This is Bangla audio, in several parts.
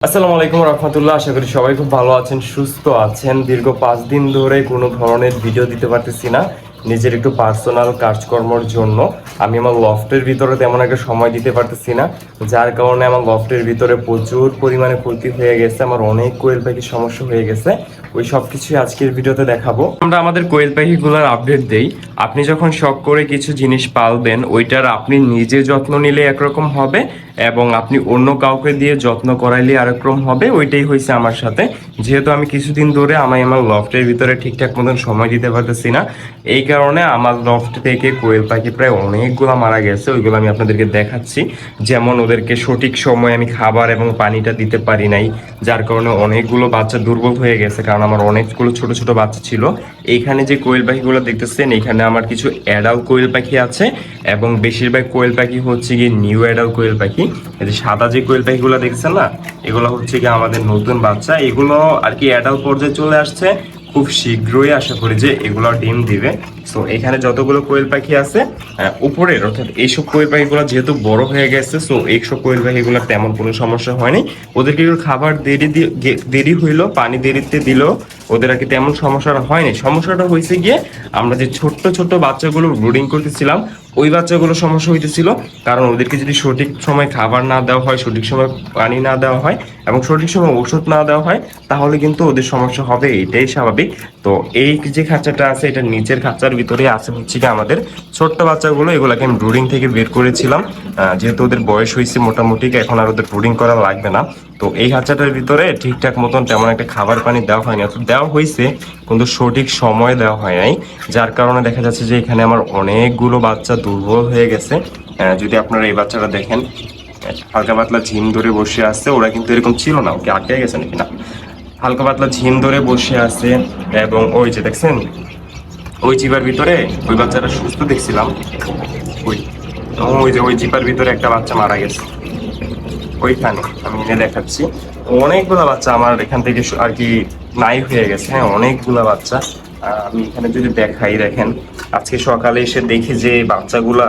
আসসালামু আলাইকুম রহমতুল্লাহ। আশা করি সবাই খুব ভালো আছেন, সুস্থ আছেন। দীর্ঘ 5 দিন ধরে কোনো ধরনের ভিডিও দিতে পারতেছি না, নিজের একটু পার্সোনাল কাজকর্মের জন্য। আমি আমার লফটের ভিতরে তেমন একটা সময় দিতে পারতেছি না, যার কারণে আমার লফটের ভিতরে প্রচুর পরিমাণে ক্ষতি হয়ে গেছে। আমার অনেক কোয়েল পাখির সমস্যা হয়ে গেছে, ওই সব কিছুই আজকের ভিডিওতে দেখাবো। আমরা আমাদের কোয়েল পাখিগুলোর আপডেট দেই। আপনি যখন শখ করে কিছু জিনিস পালবেন, ওইটার আপনি নিজে যত্ন নিলে একরকম হবে এবং আপনি অন্য কাউকে দিয়ে যত্ন করাইলে আরেকরকম হবে। ওইটাই হয়েছে আমার সাথে। যেহেতু আমি কিছুদিন ধরে আমার লফটের ভিতরে ঠিকঠাক মতন সময় দিতে পারতেছি না, এই কারণে আমার লফট থেকে কোয়েল পাখি প্রায় অনেকগুলো মারা গেছে। ওইগুলো আমি আপনাদেরকে দেখাচ্ছি। যেমন ওদেরকে সঠিক সময় আমি খাবার এবং পানিটা দিতে পারি নাই, যার কারণে অনেকগুলো বাচ্চা দুর্বল হয়ে গেছে। কারণ আমার অনেকগুলো ছোট ছোট বাচ্চা ছিল। এইখানে যে কোয়েল পাখিগুলো দেখতেছেন, এখানে আমার কিছু অ্যাডাল্ট কোয়েল পাখি আছে এবং বেশিরভাগ কোয়েল পাখি হচ্ছে গিয়ে নিউ অ্যাডাল্ট কোয়েল পাখি। এই যে সাদা যে কোয়েল পাখিগুলো দেখছেন না, এগুলো হচ্ছে গিয়ে আমাদের নতুন বাচ্চা। এগুলো আর কি অ্যাডাল্ট পর্যায়ে চলে আসছে, খুব শীঘ্রই আশা করি যে এগুলো ডিম দিবে। সো এখানে যতগুলো কোয়েল পাখি আছে উপরের, অর্থাৎ এইসব কোয়েল পাখিগুলো যেহেতু বড় হয়ে গেছে, সো এইসব কোয়েল পাখিগুলোর তেমন কোনো সমস্যা হয়নি। ওদেরকে একটু খাবার দেরি হইলো, পানি দেরিতে দিলেও ওদের আর কি তেমন সমস্যাটা হয়নি। সমস্যাটা হয়েছে গিয়ে আমরা যে ছোট্ট ছোট্ট বাচ্চাগুলো ব্রুডিং করতেছিলাম, ওই বাচ্চাগুলো সমস্যা হইতেছিল। কারণ ওদেরকে যদি সঠিক সময় খাবার না দেওয়া হয়, সঠিক সময় পানি না দেওয়া হয় এবং সঠিক সময় ওষুধ না দেওয়া হয়, তাহলে কিন্তু ওদের সমস্যা হবে, এটাই স্বাভাবিক। তো এই যে খাঁচাটা আছে, এটা নিচের খাঁচার ভিতরে আছে হচ্ছে কি আমাদের ছোট্ট বাচ্চাগুলো। এগুলোকে আমি ব্রুডিং থেকে বের করেছিলাম, যেহেতু ওদের বয়স হয়েছে মোটামুটি, এখন আর ওদের ব্রুডিং করা লাগবে না। তো এই খাঁচাটার ভিতরে ঠিকঠাক মতন তেমন একটা খাবার পানি দেওয়া হয়নি, অর্থাৎ দেওয়া হয়েছে কিন্তু সঠিক সময় দেওয়া হয় নাই, যার কারণে দেখা যাচ্ছে যে এখানে আমার অনেকগুলো বাচ্চা দুর্বল হয়ে গেছে। যদি আপনারা এই বাচ্চাটা দেখেন, হালকা পাতলা ঝিম ধরে বসে আছে। ওরা কিন্তু এরকম ছিল না, ওকে আটকে গেছে নাকি না, হালকা পাতলা ঝিম ধরে বসে আছে। এবং ওই যে দেখছেন ওই চিপার ভিতরে ওই বাচ্চাটা সুস্থ দেখছিলাম, ওই ওই যে ওই চিপার ভিতরে একটা বাচ্চা মারা গেছে ওইখানে, আমি এনে দেখাচ্ছি। অনেকগুলো বাচ্চা আমার এখান থেকে আর কি নাই হয়ে গেছে। হ্যাঁ, অনেকগুলো বাচ্চা। আমি এখানে যদি দেখাই, দেখেন আজকে সকালে এসে দেখি যে বাচ্চাগুলা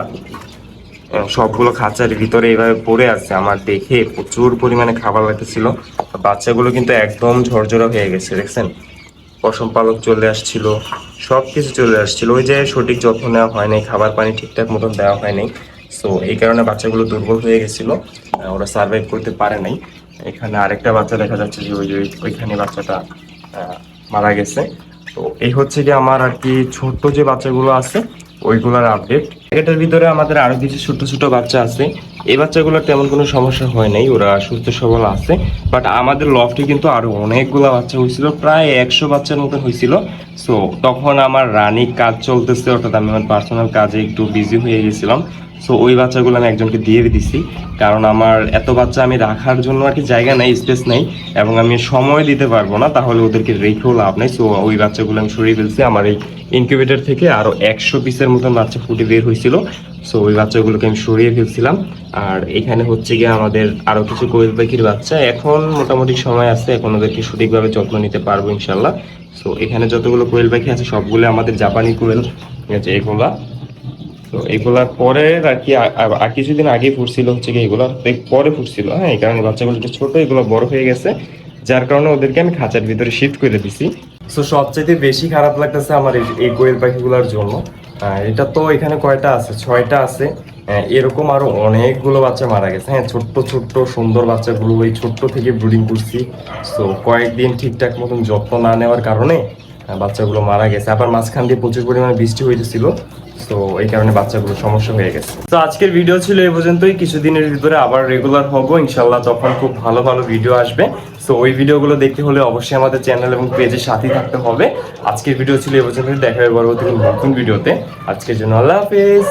সবগুলো খাঁচার ভিতরে এইভাবে পড়ে আছে। আমার দেখে প্রচুর পরিমাণে খাবার লাগতেছিল। বাচ্চাগুলো কিন্তু একদম ঝরঝরা হয়ে গেছে, দেখছেন পশম পালক চলে আসছিল, সবকিছু চলে আসছিল। ওই যে সঠিক যত্ন নেওয়া হয় নাই, খাবার পানি ঠিকঠাক মতন দেওয়া হয় নাই। সো এই কারণে বাচ্চাগুলো দুর্বল হয়ে গেছিল, ওরা সার্ভাইভ করতে পারে নাই। এখানে আরেকটা বাচ্চা দেখা যাচ্ছে যে ওই যে ওইখানে বাচ্চাটা মারা গেছে। তো এই হচ্ছে কি আমার আর কি ছোট্ট যে বাচ্চাগুলো আছে ওইগুলোর আপডেট। এটার ভিতরে আমাদের আরো কিছু ছোট ছোট বাচ্চা আছে। এই বাচ্চাগুলোর তেমন কোনো সমস্যা হয় নাই, ওরা সুস্থ সবল আছে। বাট আমাদের লফটে কিন্তু আরো অনেকগুলো বাচ্চা হয়েছিল, প্রায় 100 বাচ্চার মতো হয়েছিল। সো তখন আমার রানিং কাজ চলতেছে, অর্থাৎ আমি আমার পার্সোনাল কাজে একটু বিজি হয়ে গেছিলাম। সো ওই বাচ্চাগুলো আমি একজনকে দিয়ে দিছি, কারণ আমার এত বাচ্চা আমি রাখার জন্য আর কি জায়গা নেই, স্পেস নেই, এবং আমি সময় দিতে পারবো না, তাহলে ওদেরকে রেখেও লাভ নেই। সো ওই বাচ্চাগুলো আমি সরিয়ে ফেলছি। আমার এই ইনকিউবেটর থেকে আরো 100 পিসের মতন বাচ্চা ফুটে বের হয়েছিল। সো ওই বাচ্চাগুলোকে আমি সরিয়ে ফেলছিলাম। আর এখানে হচ্ছে গিয়ে আমাদের আরো কিছু কোয়েল পাখির বাচ্চা। এখন মোটামুটি সময় আছে, এখন ওদেরকে সঠিকভাবে যত্ন নিতে পারবো ইনশাল্লাহ। সো এখানে যতগুলো কোয়েল পাখি আছে সবগুলো আমাদের জাপানি কোয়েল, ঠিক আছে এগুলা। তো এগুলার পরে আর কি আর কিছুদিন আগে ফুটছিল হচ্ছে কি, এগুলো পরে ফুটছিল। হ্যাঁ, এই কারণে বাচ্চাগুলো একটু ছোট, এগুলো বড় হয়ে গেছে, যার কারণে ওদেরকে আমি খাঁচার ভিতরে শিফট করে দিছি। সো সবচেয়ে বেশি খারাপ লাগতেছে আমার এই কোয়েল পাখিগুলোর জন্য। এটা তো এখানে কয়টা আছে, 6টা আছে। এরকম আরো অনেকগুলো বাচ্চা মারা গেছে। হ্যাঁ, ছোট্ট ছোট্ট সুন্দর বাচ্চাগুলো ওই ছোট্ট থেকে ব্রুডিং করছি। সো কয়েকদিন ঠিকঠাক মতন যত্ন না নেওয়ার কারণে বাচ্চাগুলো মারা গেছে। আবার মাঝখান দিয়ে প্রচুর পরিমাণে বৃষ্টি হইতেছিল, তো এই কারণে বাচ্চাগুলো সমস্যা হয়ে গেছে। তো আজকের ভিডিও ছিল এই পর্যন্তই। কিছুদিনের ভিতরে আবার রেগুলার হবো ইনশাল্লাহ, তখন খুব ভালো ভালো ভিডিও আসবে। সো ওই ভিডিওগুলো দেখতে হলে অবশ্যই আমাদের চ্যানেল এবং পেজের সাথেই থাকতে হবে। আজকের ভিডিও ছিল এই পর্যন্তই, দেখা হবে পরবর্তী নতুন ভিডিওতে। আজকের জন্য আল্লাহ হাফেজ।